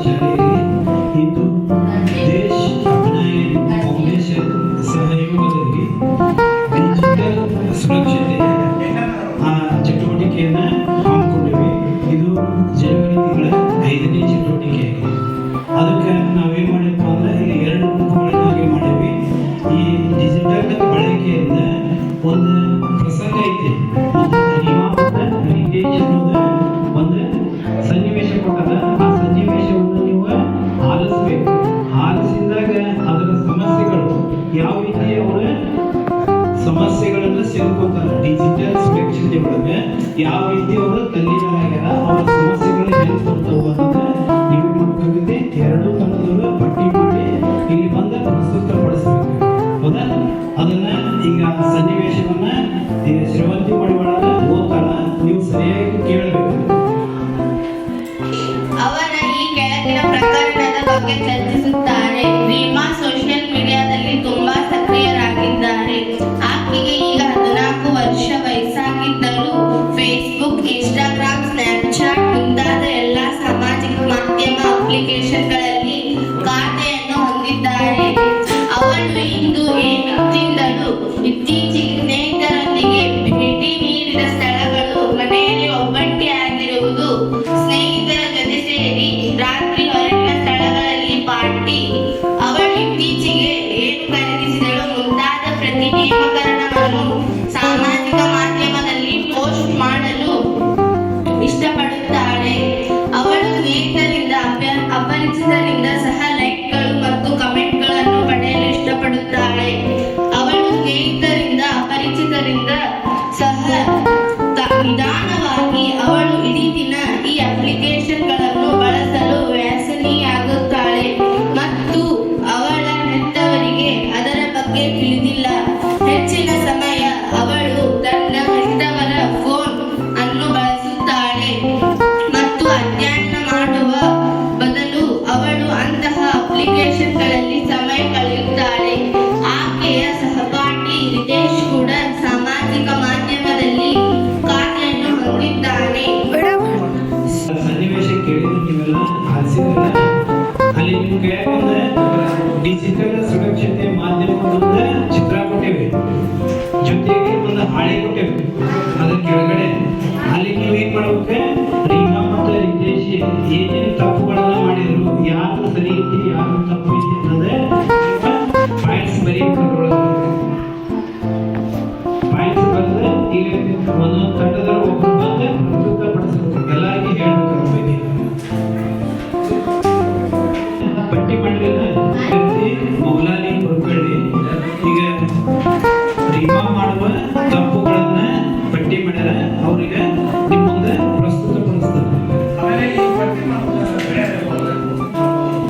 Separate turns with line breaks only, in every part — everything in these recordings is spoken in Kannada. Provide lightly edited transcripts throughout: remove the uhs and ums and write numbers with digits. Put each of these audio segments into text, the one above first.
शालेಯಲ್ಲಿ ಇಂದು ದೇಶ ಅಭಿನಯ ಫೌಂಡೇಶನ್ ಸಹಯೋಗದಲ್ಲಿ ಡಿಜಿಟಲ್ ಸುರಕ್ಷತೆ ಚಟುವಟಿಕೆಯನ್ನು ಹಮ್ಮಿಕೊಂಡಿವೆ. ಇದು ಜನವರಿ ತಿಂಗಳ 5ನೇ ಚಟುವಟಿಕೆ. ಅದಕ್ಕೆ ನಾವೇನು ಮಾಡಿದ್ವಿ ಅಂದ್ರೆ ಇಲ್ಲಿ 2 ಗುಂಪುಗಳನ್ನಾಗಿ ಮಾಡೀವಿ. ಈ ಡಿಜಿಟಲ್ ಬಳಕೆಯಿಂದ ಒಂದು ಪ್ರಸಂಗ ಐತಿ, ಒಂದು ಸನ್ನಿವೇಶ ಕೊಟ್ಟದ. ಆ ಸನ್ನಿವೇಶವನ್ನು ನೀವು ಆಲಿಸಬೇಕು. ಆಲಿಸಿದಾಗ ಅದರ ಸಮಸ್ಯೆಗಳು ಯಾವ ರೀತಿ ಅವರ ಸಮಸ್ಯೆಗಳನ್ನು ಸೇರ್ಕೋತಾರೆ. ಡಿಜಿಟಲ್ ಸುರಕ್ಷತೆ ಒಳಗೆ ಯಾವ ರೀತಿ ಅವರು ತಲ್ಲೀನರಾಗ್ಯಾರ, ಅವರ ಸಮಸ್ಯೆಗಳು ಹೆಂಗೆ ಬರ್ತಾವ ಅನ್ನೋದು ನೀವು ಮಾಡ್ಬೇಕಂತೆ. 2 ತಂಡದವರು ಪಟ್ಟಿ ಮಾಡಿ ಇಲ್ಲಿ ಬಂದ ಪ್ರಸ್ತುತಪಡಿಸಬೇಕು. ಹೌದಾ? ಅದನ್ನ ಈಗ ಸನ್ನಿವೇಶವನ್ನ ಶ್ರವಂತಿ ಮಡಿವಾಳ ಓದ್ತಾಳ, ನೀವು ಸರಿಯಾಗಿ ಕೇಳಬೇಕು.
ಅವರ ಈ ಕೆಳಗಿನ ಪ್ರಕರಣದ ಬಗ್ಗೆ ಚರ್ಚಿಸುತ್ತಾರೆ. ರೀಮಾ ಸೋಷಿಯಲ್ ಮೀಡಿಯಾದಲ್ಲಿ ತುಂಬಾ ಸಕ್ರಿಯರಾಗಿದ್ದಾರೆ. ಆಕೆಗೆ ಈಗ 14 ವರ್ಷ ವಯಸ್ಸಾಗಿದ್ದರೂ ಫೇಸ್ಬುಕ್, ಇನ್ಸ್ಟಾಗ್ರಾಮ್, ಸ್ನ್ಯಾಪ್ಚಾಟ್ ಮುಂತಾದ ಎಲ್ಲಾ ಸಾಮಾಜಿಕ ಮಾಧ್ಯಮ ಅಪ್ಲಿಕೇಶನ್ಗಳಲ್ಲಿ ಖಾತೆಯನ್ನು ಹೊಂದಿದ್ದಾರೆ. ಅವಳು ಇಂದು ಏನೆಂದಿದ್ದಳು? ಇತ್ತೀಚೆಗೆ ಸ್ನೇಹಿತರೊಂದಿಗೆ ಭೇಟಿ ನೀಡಿದ ಸ್ಥಳಗಳು, ಮನೆಯಲ್ಲಿ ಒಬ್ಬಂಟಿಯಾಗಿರುವುದು, ಸ್ನೇಹಿತರ ಜೊತೆ ಸೇರಿ ರಾತ್ರಿ ಹೊರಗಿನ ಸ್ಥಳಗಳಲ್ಲಿ ಪಾರ್ಟಿ, ಅವಳು ಇತ್ತೀಚೆಗೆ ಏನು ಖರೀದಿಸಿದಳು ಮುಂತಾದ ಪ್ರತಿ ನೇಮಕರಣವನ್ನು ಸಾಮಾಜಿಕ ಮಾಧ್ಯಮದಲ್ಲಿ ಪೋಸ್ಟ್ ಮಾಡಲು ಇಷ್ಟಪಡುತ್ತಾಳೆ. ಅವಳು ಸ್ನೇಹಿತರಿಂದ, ಅಪರಿಚಿತರಿಂದ ಸಹ ಲೈಕ್ಗಳು ಮತ್ತು ಕಮೆಂಟ್ಗಳನ್ನು ಪಡೆಯಲು ಇಷ್ಟಪಡುತ್ತಾಳೆ. ಅವಳು ಸ್ನೇಹಿತರಿಂದ, ಅಪರಿಚಿತರಿಂದ ಸಹ ನಿಧಾನವಾಗಿ ಅವಳು ಇಡೀ ದಿನ ಈ ಅಪ್ಲಿಕೇಶನ್ಗಳನ್ನು ಬಳಸಲು ವ್ಯಸನಿಯಾಗುತ್ತಾಳೆ ಮತ್ತು ಅವಳ ಹೆತ್ತವರಿಗೆ ಅದರ ಬಗ್ಗೆ ತಿಳಿದಿಲ್ಲ. ಹೆಚ್ಚಿನ ಸಮಯ ಅವಳು ತನ್ನ ಹೆತ್ತವರ ಫೋನ್ ಅನ್ನು ಬಳಸುತ್ತಾಳೆ ಮತ್ತು ಅಧ್ಯಯನ ಮಾಡುವ ಬದಲು ಅವಳು ಅಂತಹ ಅಪ್ಲಿಕೇಶನ್ಗಳಲ್ಲಿ ಸಮಯ ಕಳೆಯುತ್ತಾಳೆ. ಆಕೆಯ ಸಹಪಾಠಿ ರಿತೇಶ್ ಕೂಡ ಸಾಮಾಜಿಕ ಮಾಧ್ಯಮದಲ್ಲಿ ಖಾತೆಯನ್ನು ಹೊಂದಿದ್ದಾನೆ.
ಸನ್ನಿವೇಶ ಕೇಳಿದ್ರೆ ನೀವೆಲ್ಲ ಆಲಿಸಿದ್ರಲ್ಲ, ಅಲ್ಲಿ ನಿಮ್ಗೆ ಯಾಕಂದ್ರೆ ಡಿಜಿಟಲ್ ಸುರಕ್ಷತೆ ಮಾಧ್ಯಮದ ಚಿತ್ರ ಕೊಟ್ಟಿವೆ, ಜೊತೆಗೆ ಒಂದು ಹಾಳೆ ಕೊಟ್ಟಿವೆ. ಅದ್ರ ಕೆಳಗಡೆ ಅಲ್ಲಿ ನೀವು ಏನ್ ಮಾಡ್ಬೇಕು, ರೀಮಾ ಮತ್ತು ರಿತೇಶ್ ಏನೇನು ತಪ್ಪುಗಳನ್ನ ಮಾಡಿದ್ರು, ಯಾರು ಸರಿ ಐತಿ ಯಾರು ತಪ್ಪು ಐತಿ ಅನ್ನೋದೇ ಪಾಯಿಂಟ್ಸ್ ಬರೀಬೇಕು. ಪಾಯಿಂಟ್ಸ್ ಬಂದ್ರೆ ಈಗ ಒಂದೊಂದು ತಂಡದ ಒಬ್ಬರು ಬಂದು ಪ್ರಸ್ತುತಪಡಿಸಬೇಕು, ಎಲ್ಲರಿಗೂ ಹೇಳ್ಬೇಕು ಅದ್ರ ಬಗ್ಗೆ. ಪಟ್ಟಿ ಮಾಡಲಿಲ್ಲ ಮೌಲಾಲಿ ಹುಡುಕಳ್ಳಿ ಈಗ ರೀಮಾ ಮಾಡುವ ತಪ್ಪುಗಳನ್ನ ಪಟ್ಟಿ ಮಾಡ್ಯಾರ, ಅವ್ರಿಗೆ ನಿಮ್ಮ ಮುಂದೆ ಪ್ರಸ್ತುತಪಡಿಸ್ತಾರೆ.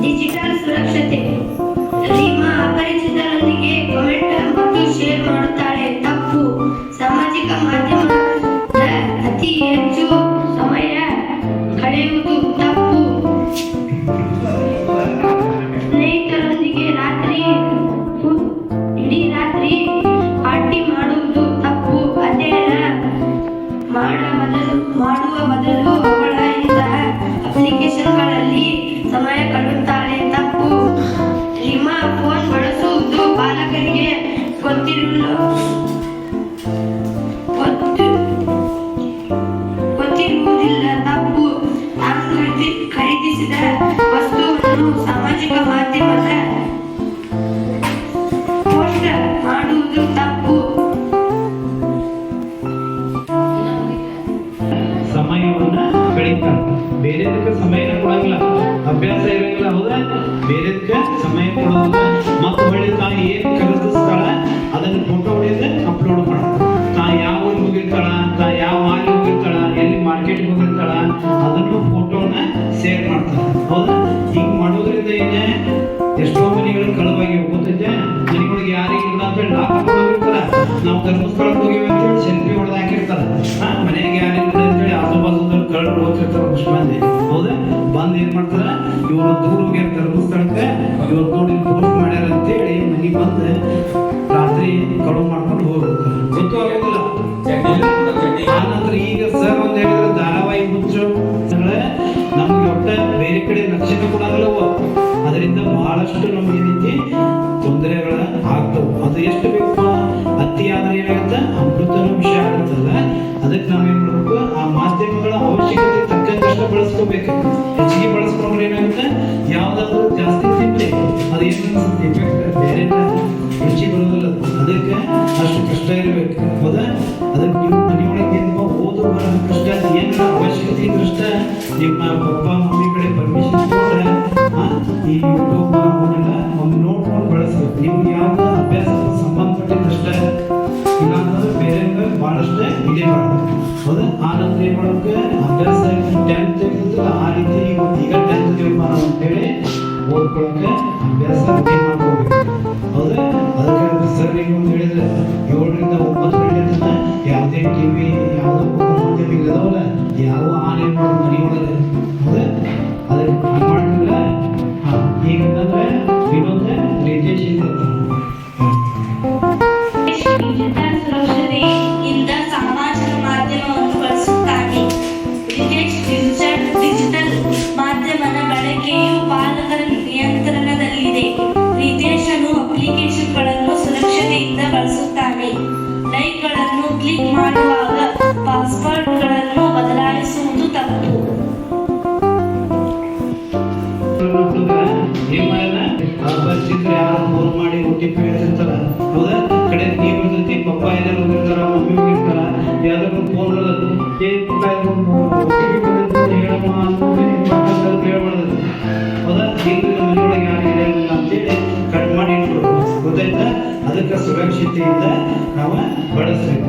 ಡಿಜಿಟಲ್ ಸುರಕ್ಷತೆ. ರೀಮಾ ಅಪರಿಚಿತರೊಂದಿಗೆ ಕಮೆಂಟ್ ಮತ್ತು ಶೇರ್ ಮಾಡುತ್ತಾಳೆ. ತಪ್ಪು. ಸಾಮಾಜಿಕ ಮಾಧ್ಯಮದ ಅತಿ ಹೆಚ್ಚು ಸಮಯ ಕಳೆಯುವುದು ತಪ್ಪು. ಸ್ನೇಹಿತರೊಂದಿಗೆ ಇಡೀ ರಾತ್ರಿ ಪಾರ್ಟಿ ಮಾಡುವುದು ತಪ್ಪು. ಅಧ್ಯಯನ ಮಾಡುವ ಬದಲು ಅವಳ ಇಂತಹ ಅಪ್ಲಿಕೇಶನ್ಗಳಲ್ಲಿ ಸಮಯ ಕಳೆಯುತ್ತಾಳೆ. ತಪ್ಪು. ರೀಮಾ ಫೋನ್ ಬಳಸುವುದು ಬಾಲಕರಿಗೆ ಗೊತ್ತಿರುವುದಿಲ್ಲ. ತಪ್ಪು. ತಾನು ಖರೀದಿಸಿದ ವಸ್ತುವನ್ನು ಸಾಮಾಜಿಕ ಮಾಧ್ಯಮದ ಪೋಸ್ಟ್ ಮಾಡುವುದು ತಪ್ಪು.
ಸಮಯವನ್ನ ಕಳೀತಾರೆ, ಬೇರೆದಕ್ಕೆ ಸಮಯನ ಕೊಡಂಗಿಲ್ಲ, ಅಭ್ಯಾಸ ಇರಂಗಿಲ್ಲ. ಹೌದಾ? ಬೇರೆದಕ್ಕೆ ಸಮಯ ಕೊಡೋದಿಲ್ಲ. ಮತ್ತು ಹೊಳ್ಳಿ ತಾ ಏನು ಖರೀದಿಸ್ತಾಳ ಅದನ್ನ ಫೋಟೋ ಹೊಡೆಯೋದು ಅಪ್ಲೋಡ್ ಮಾಡ್ತಾಳ. ತಾ ಯಾವ ಊರಿಗೆ ಹೋಗಿರ್ತಾಳ, ತಾ ಯಾವ ಮಾಲಿಗೆ ಹೋಗಿರ್ತಾಳ, ಎಲ್ಲಿ ಮಾರ್ಕೆಟ್ಗೆ ಹೋಗಿರ್ತಾಳ, ಅದನ್ನು ಫೋಟೋನ ಶೇರ್ ಮಾಡ್ತಾಳ. ಹೌದಾ? ಹಿಂಗ್ ಮಾಡೋದ್ರಿಂದ ಏನೇ ಎಷ್ಟೋ ಮನೆಗಳು ಕಳವಾಗಿ ಗೊತ್ತೈತೆ. ಮನೆಗಳಿಗೆ ಯಾರಿಗೆ ಇಲ್ಲ ಅಂತ ಹೇಳಿ ಲಾಕ್ ಹಾಕೊಂಡು ಹೋಗಿರ್ತಾರ. ನಾವು ಧರ್ಮಸ್ಥಳಕ್ಕೆ ಹೋಗಿವಿ ಅಂತ ಹೇಳಿ ಸೆಲ್ಫಿ ಹೊಡೆದು ಹಾಕಿರ್ತಾರ. ಮನೆಗೆ ಯಾರಿಲ್ಲ ಅಂತೇಳಿ ಆಜುಬಾಜುದಲ್ಲಿ ಕಳ್ಳರು ಹೋಗ್ತಿರ್ತಾರ ಅಷ್ಟು ಮಂದಿ. ಹೌದಾ? ಬಂದು ಏನ್ ಮಾಡ್ತಾರ, ಇವರು ದೂರ ಹೋಗ್ಯಾರ ಧರ್ಮಸ್ಥಳಕ್ಕೆ, ಇವ್ರು ನೋಡಿ ಪೋಸ್ಟ್ ಮಾಡ್ಯಾರ ಅಂತೇಳಿ ಮನೆಗೆ ಬಂದು ರಾತ್ರಿ ಕಳು ಮಾಡ್ಕೊಂಡು ಹೋಗ್ಬಿಡ್ತಾರೆ. ಗೊತ್ತು ಆಗೋದಿಲ್ಲ. ಆನಂತರ ಈಗ ಸರ್ ಒಂದ್ ಹೇಳಿದ್ರೆ ಧಾರಾವಾಹಿ ಹುಚ್ಚು ನಮ್ಗೆ ಒಟ್ಟ ಬೇರೆ ಕಡೆ ಅವಶ್ಯಕ ಕೊಡಂಗಿಲ್ಲವ. ಅದರಿಂದ ಬಹಳಷ್ಟು ನಮ್ಗೆ ಏನೈತಿ ತೊಂದರೆಗಳ ಆಗ್ತವು. ಅದು ಎಷ್ಟು ಬೇಕು, ಅತಿ ಆದ್ರೆ ಏನಾಗುತ್ತೆ ಅಮೃತನ ವಿಷಯ ಆಗುತ್ತಲ್ಲ. ಅದಕ್ಕೆ ನಾವೇನ್ ಮಾಡ್ಬೇಕು, ಆ ಮಾಧ್ಯಮಗಳ ಅವಶ್ಯಕತೆ ತಕ್ಕಂತಷ್ಟು ಬಳಸ್ಕೋಬೇಕು. ಹೆಚ್ಚಿಗೆ ಬಳಸ್ಕೊಂಡ್ರೆ ಏನಾಗುತ್ತೆ, ಯಾವ್ದಾದ್ರು ಜಾಸ್ತಿ ತಿನ್ಲಿ ಅದು ಏನು ಎಫೆಕ್ಟ್ ಬೇರೆ ರುಚಿ ಬರೋದಿಲ್ಲ. ಅದಕ್ಕೆ ಅಷ್ಟು ಕಷ್ಟ ಇರಬೇಕು, ಹೌದಾ? ಅದಕ್ಕೆ ನೀವು ಮನೆಯೊಳಗೆ ಏನಪ್ಪ ಓದು ಬರೋ ಕಷ್ಟ ಏನಾರ ಅವಶ್ಯಕತೆ ಇದ್ರಷ್ಟ ನಿಮ್ಮ ಪಪ್ಪ ಮಮ್ಮಿ ಕಡೆ ಪರ್ಮಿಷನ್ ಕೊಟ್ರೆ ಈ ಯೂಟ್ಯೂಬ್ ಅವನ್ನೆಲ್ಲ ಒಂದು ನೋಡ್ಕೊಂಡು ಬಳಸ್ಬೇಕು. ನಿಮ್ಗೆ ಯಾವ್ದು ಅಭ್ಯಾಸಕ್ಕೆ ಸಂಬಂಧಪಟ್ಟಿದ್ದಷ್ಟೇ, ಇಲ್ಲಾಂದ್ರೆ ಬೇರೆ ಬಹಳಷ್ಟೇ ಇದೇ ಮಾಡೋದು, ಹೌದಾ? ಆ ನಂತರ ಏನ್ ಮಾಡೋಕೆ ಅಭ್ಯಾಸ 10th ಇರ್ತಲ್ಲ ಆ ರೀತಿ ಈಗ 10th ತೀರ್ಮಾನ ಅಂತೇಳಿ ಓದ್ಕೊಳಕ್ಕೆ ಅಭ್ಯಾಸ ಮಾಡ್ಕೋಬೇಕು, ಹೌದಾ? ಅದಕ್ಕೆ ಸರ್ ನೀವು ಅಂತ ಹೇಳಿದ್ರೆ 7ರಿಂದ 9 ಗಂಟೆ ತನಕ ಯಾವುದೇ ಟಿವಿ ಯಾವುದೋ ಮಾಧ್ಯಮ ಇಲ್ಲದವಲ್ಲ, ಯಾವ ಆನ್ ಏನ್ ಮಾಡೋದು ಮನೆಯೊಳಗೆ, ಹೌದಾ? ಅದಕ್ಕೆ ಮಾಡಿಲ್ಲ. ಈಗ ಅಂತಂದ್ರೆ ಇನ್ನೊಂದು ರಿಜೆಕ್ಷನ್
ಡಿಜಿಟಲ್ ಸುರಕ್ಷತೆಯಿಂದ ಸಾಮಾಜಿಕ ಮಾಧ್ಯಮವನ್ನು ಬಳಸುತ್ತಾನೆ. ಡಿಜಿಟಲ್ ಮಾಧ್ಯಮದ ಬಳಕೆಯು ಪಾಲಕರ ನಿಯಂತ್ರಣದಲ್ಲಿದೆ. ರಿತೇಶನು ಅಪ್ಲಿಕೇಶನ್ಗಳನ್ನು ಸುರಕ್ಷತೆಯಿಂದ ಬಳಸುತ್ತಾನೆ. ಲೈಕ್ಗಳನ್ನು ಕ್ಲಿಕ್ ಮಾಡುವಾಗ ಪಾಸ್ವರ್ಡ್ಗಳನ್ನು ಬದಲಾಯಿಸುವುದು ತಪ್ಪು.
ಏನ್ ಮಾಡಲ್ಲ, ಪರಿಚಿತರು ಯಾರು ಫೋನ್ ಮಾಡಿ OTP ಹೇಳಿರ್ತಾರ, ಹೌದಾ? ಕಡೆ ನೀವು ಇರ್ತೈತಿ, ಪಪ್ಪ ಎಲ್ಲರೂ ಹೋಗಿರ್ತಾರ, ಮಮ್ಮಿ ಹೋಗಿರ್ತಾರ, ಯಾವ್ದಾದ್ರು ಫೋನ್ ಬರೋದು OTP ಹೇಳಮ್ಮ ಅಂತ ಹೇಳ್ಬಾರ್ದು, ಹೌದಾ? ಈಗ ಮನೆಯೊಳಗೆ ಯಾರು ಹೇಳಿಲ್ಲ ಅಂತೇಳಿ ಕಟ್ ಮಾಡಿ ಇಟ್ಬಿಡ್ಬೋದು, ಗೊತ್ತಾಯ್ತಾ? ಅದಕ್ಕೆ ಸುರಕ್ಷತೆಯಿಂದ ನಾವು ಬಳಸ್ಬೇಕು.